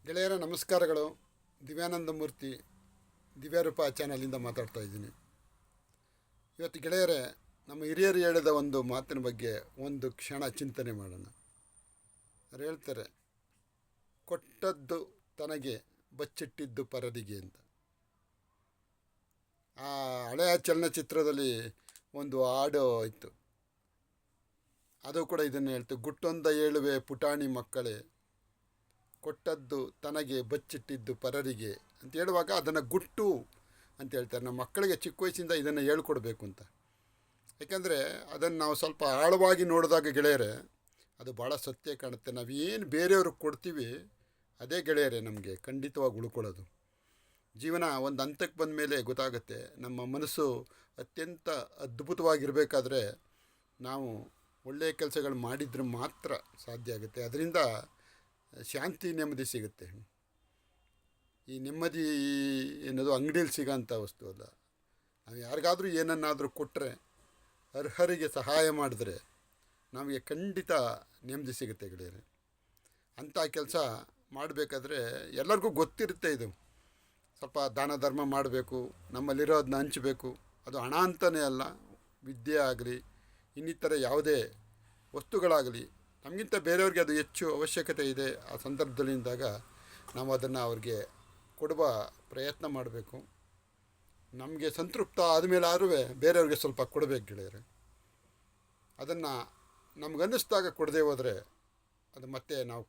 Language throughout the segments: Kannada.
ಗೆಳೆಯರ ನಮಸ್ಕಾರಗಳು. ದಿವ್ಯಾನಂದ ಮೂರ್ತಿ ದಿವ್ಯರೂಪ ಚಾನಲಿಂದ ಮಾತಾಡ್ತಾ ಇದ್ದೀನಿ. ಇವತ್ತು ಗೆಳೆಯರೇ, ನಮ್ಮ ಹಿರಿಯರು ಹೇಳಿದ ಒಂದು ಮಾತಿನ ಬಗ್ಗೆ ಒಂದು ಕ್ಷಣ ಚಿಂತನೆ ಮಾಡೋಣ. ಅವ್ರು ಹೇಳ್ತಾರೆ, ಕೊಟ್ಟದ್ದು ತನಗೆ ಬಚ್ಚಿಟ್ಟಿದ್ದು ಪರರಿಗೆ ಅಂತ. ಆ ಹಳೆಯ ಚಲನಚಿತ್ರದಲ್ಲಿ ಒಂದು ಹಾಡು ಇತ್ತು, ಅದು ಕೂಡ ಇದನ್ನು ಹೇಳ್ತು. ಗುಟ್ಟೊಂದ ಹೇಳುವೆ ಪುಟಾಣಿ ಮಕ್ಕಳೇ, ಕೊಟ್ಟದ್ದು ತನಗೆ ಬಚ್ಚಿಟ್ಟಿದ್ದು ಪರರಿಗೆ ಅಂತ ಹೇಳುವಾಗ ಅದನ್ನು ಗುಟ್ಟು ಅಂತ ಹೇಳ್ತಾರೆ. ನಮ್ಮ ಮಕ್ಕಳಿಗೆ ಚಿಕ್ಕ ವಯಸ್ಸಿಂದ ಇದನ್ನು ಹೇಳ್ಕೊಡ್ಬೇಕು ಅಂತ. ಯಾಕಂದರೆ ಅದನ್ನು ನಾವು ಸ್ವಲ್ಪ ಆಳವಾಗಿ ನೋಡಿದಾಗ ಗೆಳೆಯರೆ, ಅದು ಭಾಳ ಸತ್ಯ ಕಾಣುತ್ತೆ. ನಾವು ಏನು ಬೇರೆಯವ್ರಿಗೆ ಕೊಡ್ತೀವಿ ಅದೇ ಗೆಳೆಯರೆ ನಮಗೆ ಖಂಡಿತವಾಗಿ ಉಳ್ಕೊಳ್ಳೋದು. ಜೀವನ ಒಂದು ಹಂತಕ್ಕೆ ಬಂದ ಮೇಲೆ ಗೊತ್ತಾಗುತ್ತೆ, ನಮ್ಮ ಮನಸ್ಸು ಅತ್ಯಂತ ಅದ್ಭುತವಾಗಿರಬೇಕಾದ್ರೆ ನಾವು ಒಳ್ಳೆಯ ಕೆಲಸಗಳು ಮಾಡಿದರೆ ಮಾತ್ರ ಸಾಧ್ಯ ಆಗುತ್ತೆ. ಅದರಿಂದ ಶಾಂತಿ ನೆಮ್ಮದಿ ಸಿಗುತ್ತೆ. ಈ ನೆಮ್ಮದಿ ಎನ್ನೋದು ಅಂಗಡಿಯಲ್ಲಿ ಸಿಗೋಂಥ ವಸ್ತು ಅಲ್ಲ. ನಾವು ಯಾರಿಗಾದರೂ ಏನನ್ನಾದರೂ ಕೊಟ್ಟರೆ, ಅರ್ಹರಿಗೆ ಸಹಾಯ ಮಾಡಿದ್ರೆ ನಮಗೆ ಖಂಡಿತ ನೆಮ್ಮದಿ ಸಿಗುತ್ತೆ ಗೆಳೆಯರೆ. ಅಂಥ ಕೆಲಸ ಮಾಡಬೇಕಾದ್ರೆ ಎಲ್ಲರಿಗೂ ಗೊತ್ತಿರುತ್ತೆ. ಇದು ಸ್ವಲ್ಪ ದಾನ ಧರ್ಮ ಮಾಡಬೇಕು, ನಮ್ಮಲ್ಲಿರೋದನ್ನ ಹಂಚಬೇಕು. ಅದು ಹಣ ಅಂತಲೇ ಅಲ್ಲ, ವಿದ್ಯೆ ಆಗಲಿ ಇನ್ನಿತರ ಯಾವುದೇ ವಸ್ತುಗಳಾಗಲಿ, ನಮಗಿಂತ ಬೇರೆಯವ್ರಿಗೆ ಅದು ಹೆಚ್ಚು ಅವಶ್ಯಕತೆ ಇದೆ. ಆ ಸಂದರ್ಭದಲ್ಲಿದ್ದಾಗ ನಾವು ಅದನ್ನು ಅವ್ರಿಗೆ ಕೊಡುವ ಪ್ರಯತ್ನ ಮಾಡಬೇಕು. ನಮಗೆ ಸಂತೃಪ್ತ ಆದಮೇಲೆ ಆದರೂ ಬೇರೆಯವ್ರಿಗೆ ಸ್ವಲ್ಪ ಕೊಡಬೇಕು ಗೆಳೆಯರೆ. ಅದನ್ನು ನಮಗನ್ನಿಸ್ದಾಗ ಕೊಡದೆ ಹೋದರೆ ಅದು ಮತ್ತೆ ನಾವು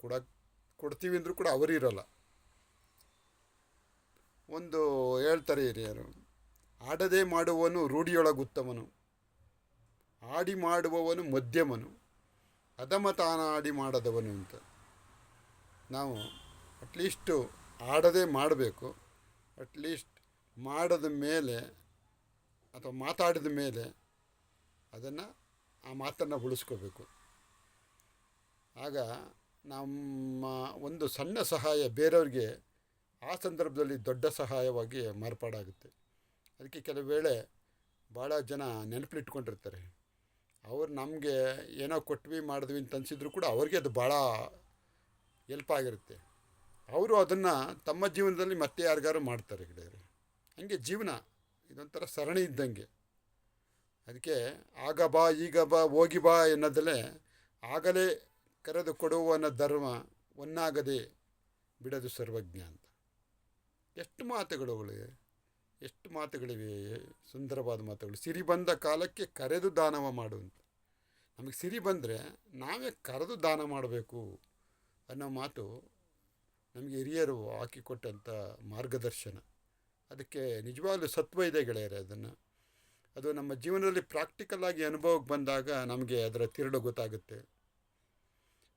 ಕೊಡ್ತೀವಿ ಅಂದರೂ ಕೂಡ ಅವರಿರೋಲ್ಲ. ಒಂದು ಹೇಳ್ತಾರೆ ಹಿರಿಯರು, ಆಡದೆ ಮಾಡುವವನು ರೂಢಿಯೊಳಗೆ ಉತ್ತಮನು, ಆಡಿ ಮಾಡುವವನು ಮಧ್ಯಮನು, ಅಧಮ ತಾನಾಡಿ ಮಾಡದವನು ಅಂತ. ನಾವು ಅಟ್ಲೀಸ್ಟು ಆಡದೆ ಮಾಡಬೇಕು. ಅಟ್ಲೀಸ್ಟ್ ಮಾಡಿದ ಮೇಲೆ ಅಥವಾ ಮಾತಾಡಿದ ಮೇಲೆ ಆ ಮಾತನ್ನು ಉಳಿಸ್ಕೋಬೇಕು. ಆಗ ನಮ್ಮ ಒಂದು ಸಣ್ಣ ಸಹಾಯ ಬೇರೆಯವ್ರಿಗೆ ಆ ಸಂದರ್ಭದಲ್ಲಿ ದೊಡ್ಡ ಸಹಾಯವಾಗಿ ಮಾರ್ಪಾಡಾಗುತ್ತೆ. ಅದಕ್ಕೆ ಕೆಲವು ವೇಳೆ ಭಾಳ ಜನ ನೆನಪಿಟ್ಕೊಂಡಿರ್ತಾರೆ. ಅವ್ರು ನಮಗೆ ಏನೋ ಕೊಟ್ವಿ ಮಾಡಿದ್ವಿ ಅಂತ ಅನಿಸಿದ್ರು ಕೂಡ ಅವ್ರಿಗೆ ಅದು ಭಾಳ ಎಲ್ಪ್ ಆಗಿರುತ್ತೆ. ಅವರು ಅದನ್ನು ತಮ್ಮ ಜೀವನದಲ್ಲಿ ಮತ್ತೆ ಯಾರಿಗಾರು ಮಾಡ್ತಾರೆ ಗೆಳೆಯರೆ. ಹಂಗೆ ಜೀವನ ಇದೊಂಥರ ಸರಣಿ ಇದ್ದಂಗೆ. ಅದಕ್ಕೆ ಆಗ ಬಾ ಈಗ ಬಾ ಹೋಗಿ ಬಾ ಎನ್ನೋದಲ್ಲೇ ಆಗಲೇ ಕರೆದು ಕೊಡುವನ ಧರ್ಮ ಒನ್ನಾಗದೆ ಬಿಡದು ಸರ್ವಜ್ಞ ಅಂತ. ಎಷ್ಟು ಮಾತುಗಳಿವೆ, ಸುಂದರವಾದ ಮಾತುಗಳು. ಸಿರಿ ಬಂದ ಕಾಲಕ್ಕೆ ಕರೆದು ದಾನವ ಮಾಡುವಂತ. ನಮಗೆ ಸಿರಿ ಬಂದರೆ ನಾವೇ ಕರೆದು ದಾನ ಮಾಡಬೇಕು ಅನ್ನೋ ಮಾತು ನಮಗೆ ಹಿರಿಯರು ಹಾಕಿಕೊಟ್ಟಂಥ ಮಾರ್ಗದರ್ಶನ. ಅದಕ್ಕೆ ನಿಜವಾಗ್ಲೂ ಸತ್ವ ಇದೆ ಗೆಳೆಯರೆ. ಅದು ನಮ್ಮ ಜೀವನದಲ್ಲಿ ಪ್ರಾಕ್ಟಿಕಲ್ಲಾಗಿ ಅನುಭವಕ್ಕೆ ಬಂದಾಗ ನಮಗೆ ಅದರ ತಿರುಳು ಗೊತ್ತಾಗುತ್ತೆ.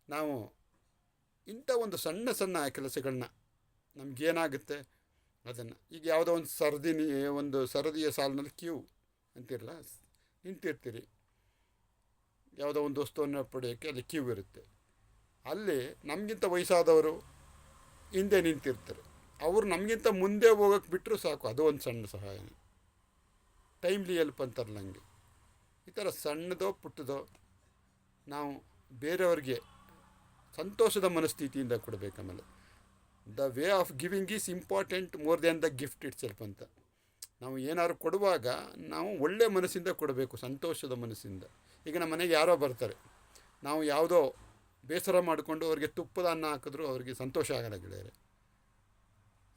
ನಾವು ಇಂಥ ಒಂದು ಸಣ್ಣ ಸಣ್ಣ ಕೆಲಸಗಳನ್ನ ನಮಗೇನಾಗುತ್ತೆ ಅದನ್ನು, ಈಗ ಯಾವುದೋ ಒಂದು ಸರದಿಯ ಸಾಲಿನಲ್ಲಿ ಕ್ಯೂ ಅಂತಿರಲ್ಲ, ನಿಂತಿರ್ತೀರಿ. ಯಾವುದೋ ಒಂದು ವಸ್ತುವನ್ನು ಪಡೆಯೋಕ್ಕೆ ಅಲ್ಲಿ ಕ್ಯೂ ಇರುತ್ತೆ. ಅಲ್ಲಿ ನಮಗಿಂತ ವಯಸ್ಸಾದವರು ಹಿಂದೆ ನಿಂತಿರ್ತಾರೆ. ಅವರು ನಮಗಿಂತ ಮುಂದೆ ಹೋಗೋಕ್ಕೆ ಬಿಟ್ಟರು ಸಾಕು, ಅದು ಒಂದು ಸಣ್ಣ ಸಹಾಯ. ಟೈಮ್ಲಿ ಹೆಲ್ಪ್ ಅಂತಾರಲ್ಲ ಹಂಗೆ. ಈ ಥರ ಸಣ್ಣದೋ ಪುಟ್ಟದೋ ನಾವು ಬೇರೆಯವ್ರಿಗೆ ಸಂತೋಷದ ಮನಸ್ಥಿತಿಯಿಂದ ಕೊಡಬೇಕು. ಆಮೇಲೆ the way of giving is important more than the gift it self ಅಂತ. ನಾವು ಏನಾದ್ರು ಕೊಡುವಾಗ ನಾವು ಒಳ್ಳೆಯ ಮನಸ್ಸಿಂದ ಕೊಡಬೇಕು, ಸಂತೋಷದ ಮನಸ್ಸಿಂದ. ಈಗ ನಮ್ಮ ಮನೆಗೆ ಯಾರೋ ಬರ್ತಾರೆ, ನಾವು ಯಾವುದೋ ಬೇಸರ ಮಾಡಿಕೊಂಡು ಅವ್ರಿಗೆ ತುಪ್ಪದ ಅನ್ನ ಹಾಕಿದ್ರು ಅವ್ರಿಗೆ ಸಂತೋಷ ಆಗಲ್ಲ ಗೆಳೆಯರೆ.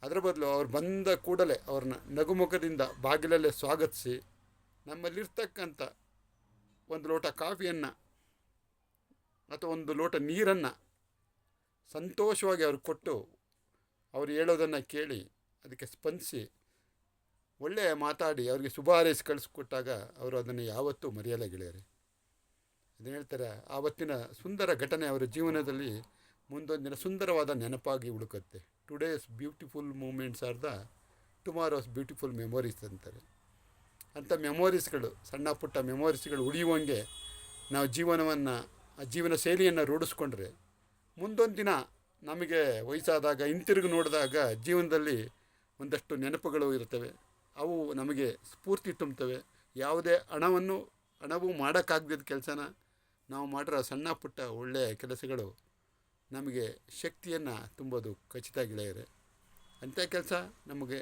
ಅದರ ಬದಲು ಅವ್ರು ಬಂದ ಕೂಡಲೇ ಅವ್ರನ್ನ ನಗುಮುಖದಿಂದ ಬಾಗಿಲಲ್ಲೇ ಸ್ವಾಗತಿಸಿ, ನಮ್ಮಲ್ಲಿರ್ತಕ್ಕಂಥ ಒಂದು ಲೋಟ ಕಾಫಿಯನ್ನು ಅಥವಾ ಒಂದು ಲೋಟ ನೀರನ್ನು ಸಂತೋಷವಾಗಿ ಅವ್ರಿಗೆ ಕೊಟ್ಟು, ಅವ್ರು ಹೇಳೋದನ್ನು ಕೇಳಿ ಅದಕ್ಕೆ ಸ್ಪಂದಿಸಿ ಒಳ್ಳೆಯ ಮಾತಾಡಿ ಅವ್ರಿಗೆ ಶುಭ ಹಾರೈಸಿ ಕಳಿಸ್ಕೊಟ್ಟಾಗ ಅವರು ಅದನ್ನು ಯಾವತ್ತೂ ಮರೆಯಲ್ಲ ಗೆಳೆಯರೆ. ಅದನ್ನು ಹೇಳ್ತಾರೆ, ಆವತ್ತಿನ ಸುಂದರ ಘಟನೆ ಅವರ ಜೀವನದಲ್ಲಿ ಮುಂದೊಂದಿನ ಸುಂದರವಾದ ನೆನಪಾಗಿ ಉಳುಕುತ್ತೆ. Today's beautiful moments are the tomorrow's beautiful memories ಅಂತಾರೆ. ಅಂಥ ಮೆಮೊರೀಸ್ಗಳು, ಸಣ್ಣ ಪುಟ್ಟ ಮೆಮೊರೀಸ್ಗಳು ಉಳಿಯುವಂಗೆ ನಾವು ಆ ಜೀವನ ಶೈಲಿಯನ್ನು ರೂಢಿಸ್ಕೊಂಡ್ರೆ ಮುಂದೊಂದು ದಿನ ನಮಗೆ ವಯಸ್ಸಾದಾಗ ಹಿಂತಿರುಗಿ ನೋಡಿದಾಗ ಜೀವನದಲ್ಲಿ ಒಂದಷ್ಟು ನೆನಪುಗಳು ಇರ್ತವೆ. ಅವು ನಮಗೆ ಸ್ಫೂರ್ತಿ ತುಂಬುತ್ತವೆ. ಯಾವುದೇ ಹಣವು ಮಾಡೋಕ್ಕಾಗದಿದ್ದ ಕೆಲಸನ ನಾವು ಮಾಡಿರೋ ಸಣ್ಣ ಪುಟ್ಟ ಒಳ್ಳೆಯ ಕೆಲಸಗಳು ನಮಗೆ ಶಕ್ತಿಯನ್ನು ತುಂಬೋದು ಖಚಿತ ಗೆಳೆಯರೆ. ಅಂಥ ಕೆಲಸ ನಮಗೆ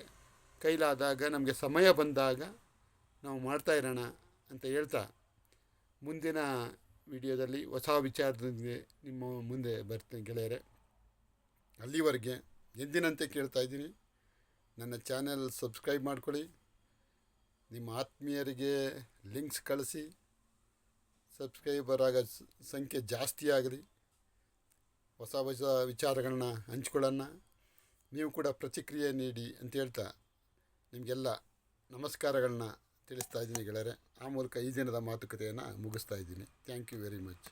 ಕೈಲಾದಾಗ, ನಮಗೆ ಸಮಯ ಬಂದಾಗ ನಾವು ಮಾಡ್ತಾ ಇರೋಣ ಅಂತ ಹೇಳ್ತಾ, ಮುಂದಿನ ವಿಡಿಯೋದಲ್ಲಿ ಹೊಸ ವಿಚಾರದೊಂದಿಗೆ ನಿಮ್ಮ ಮುಂದೆ ಬರ್ತೀನಿ ಗೆಳೆಯರೆ. ಅಲ್ಲಿವರೆಗೆ ಎಂದಿನಂತೆ ಕೇಳ್ತಾ ಇದ್ದೀನಿ, ನನ್ನ ಚಾನೆಲ್ ಸಬ್ಸ್ಕ್ರೈಬ್ ಮಾಡ್ಕೊಳ್ಳಿ, ನಿಮ್ಮ ಆತ್ಮೀಯರಿಗೆ ಲಿಂಕ್ಸ್ ಕಳಿಸಿ, ಸಬ್ಸ್ಕ್ರೈಬರ್ ಆಗೋ ಸಂಖ್ಯೆ ಜಾಸ್ತಿ ಆಗಲಿ, ಹೊಸ ಹೊಸ ವಿಚಾರಗಳನ್ನ ಹಂಚ್ಕೊಳ್ಳೋಣ. ನೀವು ಕೂಡ ಪ್ರತಿಕ್ರಿಯೆ ನೀಡಿ ಅಂತ ಹೇಳ್ತಾ ನಿಮಗೆಲ್ಲ ನಮಸ್ಕಾರಗಳನ್ನ ತಿಳಿಸ್ತಾ ಇದ್ದೀನಿ ಗೆಳೆಯರೆ. ಆ ಮೂಲಕ ಈ ದಿನದ ಮಾತುಕತೆಯನ್ನು ಮುಗಿಸ್ತಾ ಇದ್ದೀನಿ. Thank you very much.